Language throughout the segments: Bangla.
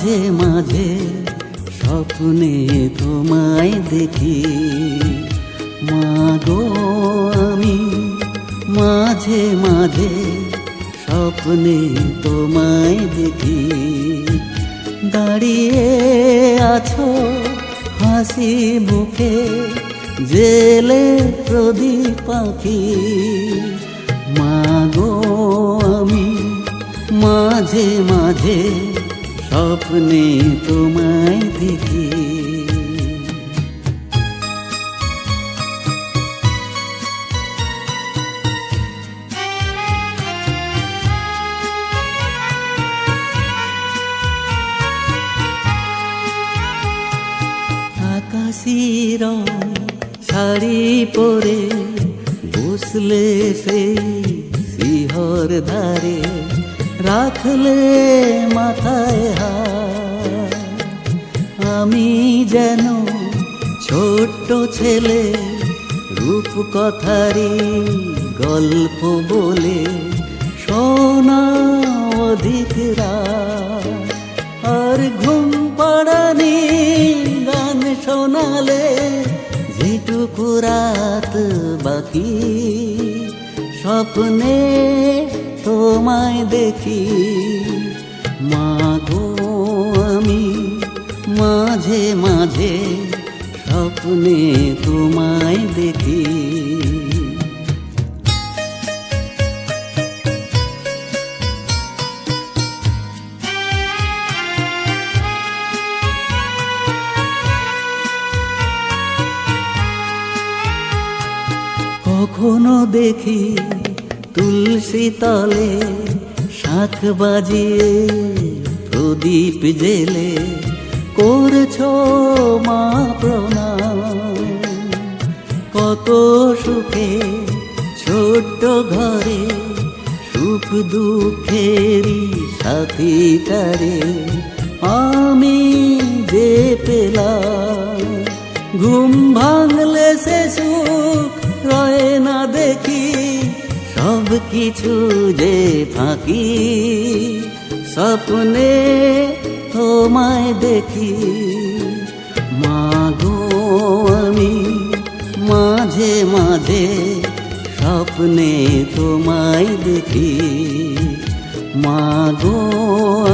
মাঝে মাঝে স্বপ্নে তোমায় দেখি মাগো আমি মাঝে মাঝে স্বপ্নে তোমায় দেখি দাঁড়িয়ে আছো হাসি মুখে জেলে প্রদীপ পাখি মাগো আমি মাঝে মাঝে স্বপ্নে তোমায় দেখি আকাশি রং শাড়ি পরে বসলে সেই শিহর ধারে রাখলে মাথায় হাত আমি যেন ছোট্ট ছেলে রূপ কথারি গল্প বলে শোনা অধিক রাত আর ঘুম পাড়ানি গান শোনালে যেটুকু রাত বাকি স্বপ্নে তোমায় দেখি মাগো আমি মাঝে মাঝে স্বপ্নে তোমায় দেখি কখনো দেখি তুলসী তলে শাঁখ বাজিয়ে প্রদীপ জেলে করছো মা প্রণাম কত সুখে ছোট্ট ঘরে সুখ দুঃখেরই সাথীটারে আমি যে পেলাম ঘুম ভাঙলে সে সুখ রয় না দেখি সব কিছু যে ফাঁকি স্বপ্নে তোমায় দেখি মাগো আমি মাঝে মাঝে স্বপ্নে তোমায় দেখি মাগো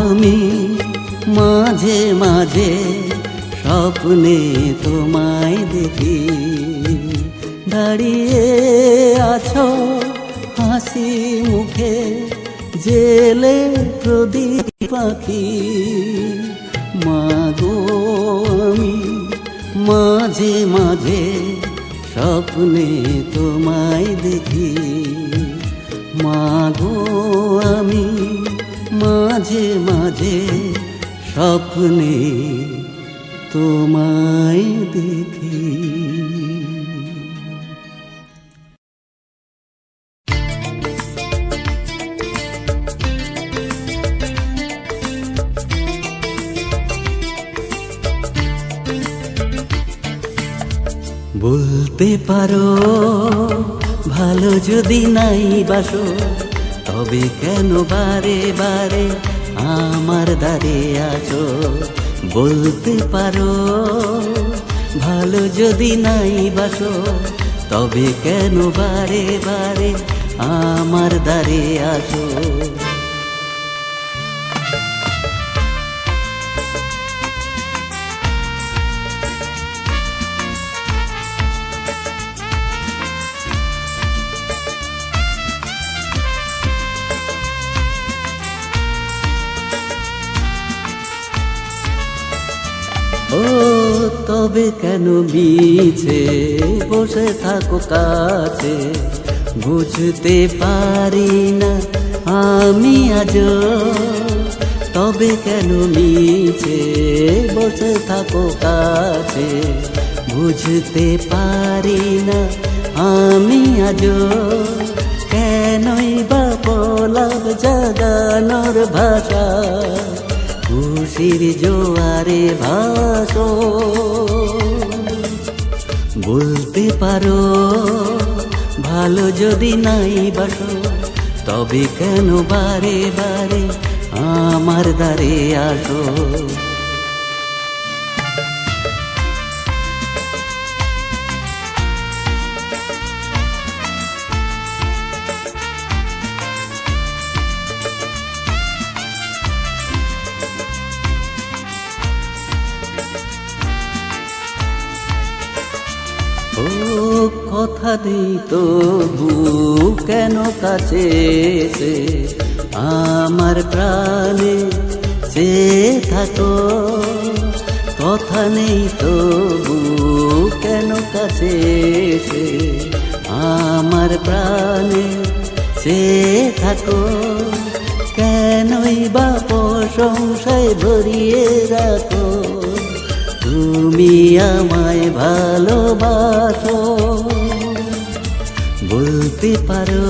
আমি মাঝে মাঝে স্বপ্নে তোমায় দেখি দাঁড়িয়ে আছো হাসি মুখে জেলে প্রদীপ পাখি মাগো আমি মাঝে মাঝে স্বপ্নে তোমায় দেখি মাগো আমি মাঝে মাঝে স্বপ্নে তোমায় দেখি বলতে পারো ভালো যদি নাই বাসো তবে কেন বারে বারে আমার দ্বারে আছো বলতে পারো ভালো যদি নাই বাসো তবে কেন বারে বারে আমার দ্বারে আছো ও তবে কেন মিছে বসে থাকো কাছে বুঝতে পারি না আমি আজ তবে কেন মিছে বসে থাকো কাছে বুঝতে পারি না আমি আজ কেনই বা পলাপ জাগানোর ভাষা খুশির জোয়ারে ভাসো বলতে পারো ভালো যদি নাই বাসো তবে কেন বারে বারে আমার দ্বারে আসো। ও কথা নেই তবু কেন কাছে এসে আমার প্রাণে সে থাকো। কথা নেই তবু কেন কাছে এসে আমার প্রাণে সে থাকো। কেনই বা প্রশংসায় ভরিয়ে রাখো, তুমি আমায় ভালোবাসো। বলতে পারো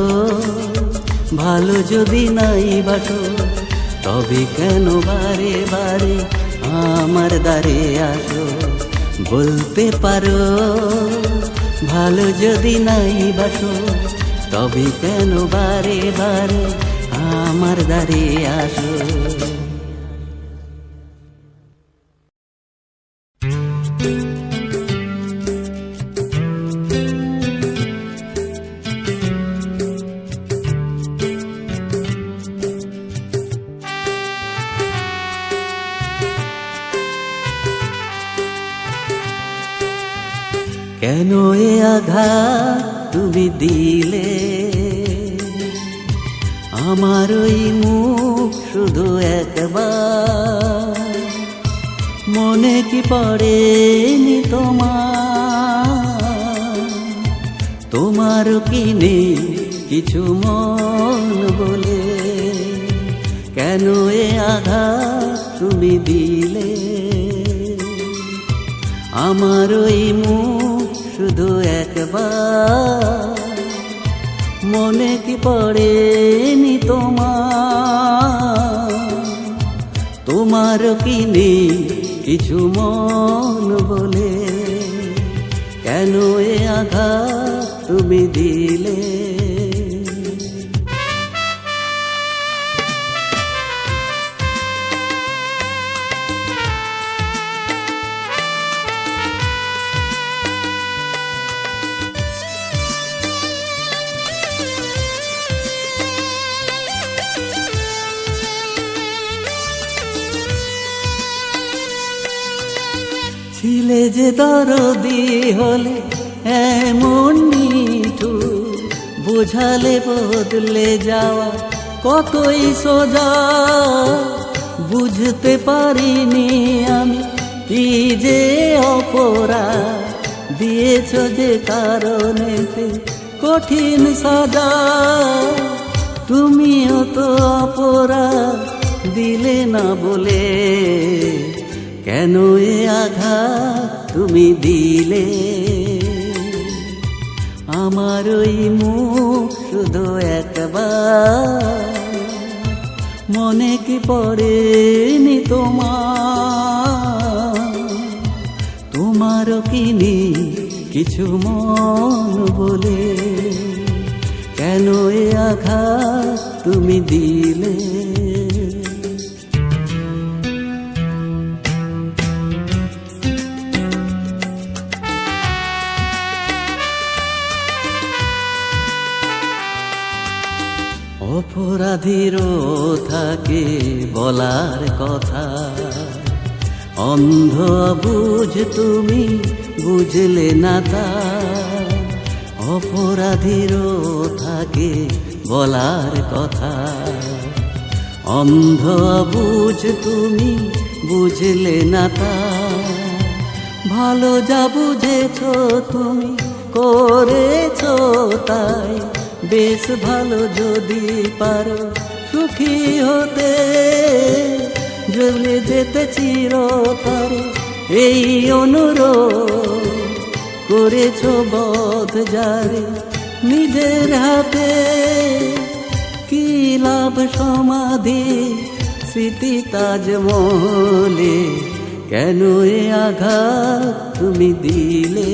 ভালো যদি নাই বাসো, তবে কেন বারে বারে আমার দ্বারে আসো। বলতে পারো ভালো যদি নাই বাসো, তবে কেন বারে বারে আমার দ্বারে আসো। কেন এ আঘাত তুমি দিলে, আমার ওই মুখ শুধু একবার। মনে কি পড়েনি তোমার কি নেই কিছু মন বলে। কেন এ আঘাত তুমি দিলে, আমার ওই মুখ শুধু একবার। মনে কি পড়েনি তোমার কি নেই কিছু মন বলে। কেন এ আঘাত তুমি দিলে। ছিলে যে দরদি হলে এমন নিঠুর, বোঝালে বদলে যাওয়া কতই সোজা। বুঝতে পারিনি আমি কি যে অপরাধ, দিয়েছ যে কারণেতে কঠিন সাজা। তুমিও তো অপরাধ দিলে না বলে। কেন এ আঘাত তুমি দিলে, আমার ওই মুখ শুধু একবার। মনে কি পড়েনি তোমার কি নেই কিছু মন বলে। কেন এ আঘাত তুমি দিলে। অপরাধীরও থাকে বলার কথা, অন্ধ বুঝ তুমি বুঝলে না তা। অপরাধীরও থাকে বলার কথা, অন্ধ বুঝ তুমি বুঝলে না তা। ভালো যা বুঝেছ তুমি করেছ তাই, বেশ ভালো যদি পারো সুখী হতে। জ্বলে যেতে চিরতরে এই অনুরোধ, করেছ বধ যারে নিজের হাতে। কি লাভ সমাধি স্মৃতি তাজমহলে, কেন এ আঘাত তুমি দিলে।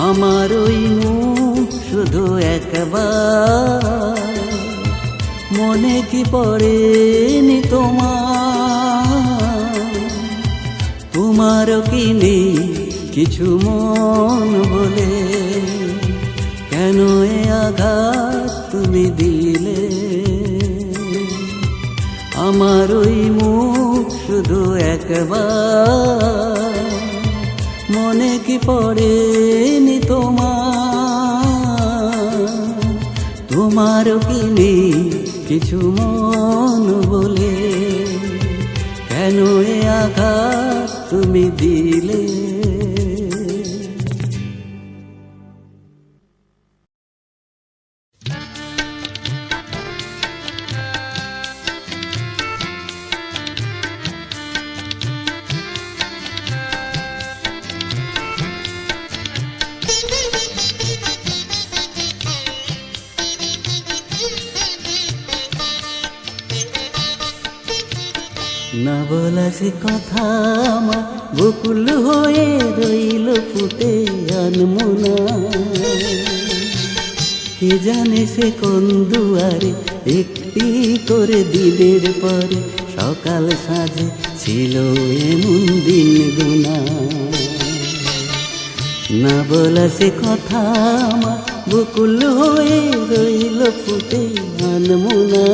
আমার ওই মুখ শুধু একবার। মনে কি পড়েনি তোমারও কি নেই কিছু মন বলে? কেন এ আঘাত তুমি দিলে? আমার ওই মুখ শুধু একবার, মনে কি পড়েনি তোমারও কি নেই কিছু মন বলে? কেন এ আঘাত তুমি দিলে? না বলা সে কথা আমার বকুল হয়ে রইল ফুটে আনমনা। কে জানে সে কোন দুয়ারে একটি করে দিনের পরে সকাল সাজে ছিল এমন দিন গোনা। না বলা সে কথা আমার বকুল হয়ে রইল ফুটে আনমনা।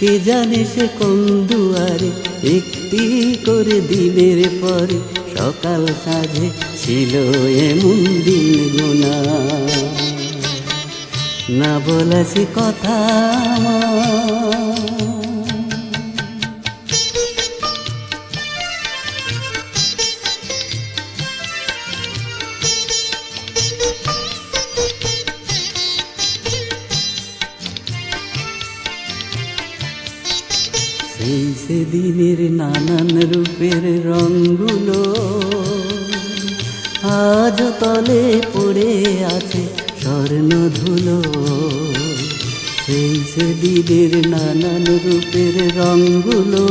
কে জানে সে কোন দুয়ারে একটি করে দিনের পরে সকাল সাজে ছিল এমন দিন গোনা। না বলা সে কথা সেই সেদিনের নানান রূপের রঙগুলো আজ তলে পড়ে আছে স্বর্ণ ধুলো। সেই সেদিনের নানান রূপের রঙগুলো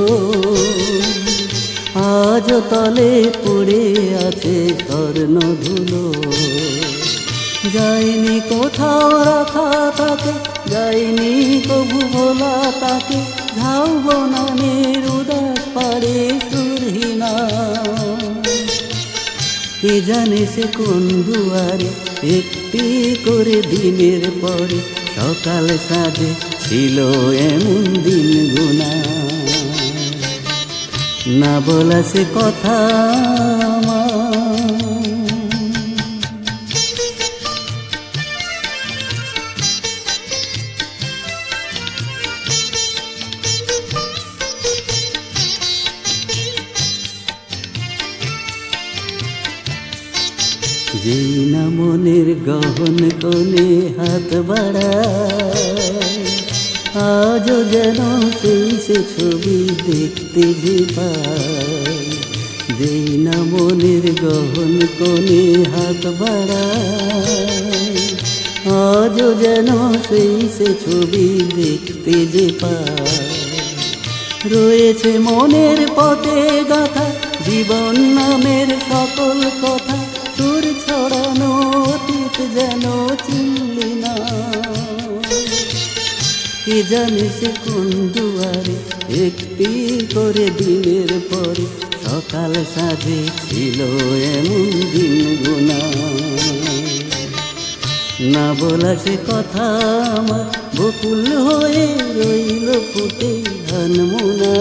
আজ তলে পড়ে আছে স্বর্ণ ধুলো। যায়নি কোথাও রাখা তাকে, যায়নি কবু ভোলা তাকে, ঝাউ বনানের উদাস পাড়ে সুরহীনা। কে জানে সে কোন দুয়ারে একটি করে দিনের পরে সকাল সাজে ছিল এমন দিন গোনা। না বলা সে কথা যেই না মনের গহন কোণে হাত বাড়ায়, আজও যেন সেই সে ছবি দেখতে যে পায়। যেই না মনের গহন কোণে হাত বাড়ায়, আজও যেন সেই সে ছবি দেখতে যে পায়। রয়েছে মনের পথে গাথা জীবন নামের সকল কথা, সুর ছড়ানো অতীত যেন চিনলি না। কে জানে সে কোন দুয়ারে একটি করে দিনের পরে সকাল সাজে ছিল এমন দিন গোনা। না বলা সে কথা আমার বকুল হয়ে রইল ফুটে আনমনা।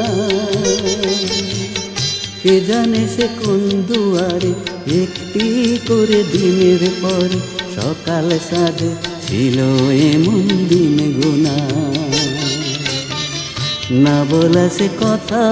কে জানে সে কোন দুয়ারে একটি করে দিনের পরে সকাল সাজে ছিল এমন দিন গোনা। না বলা সে কথা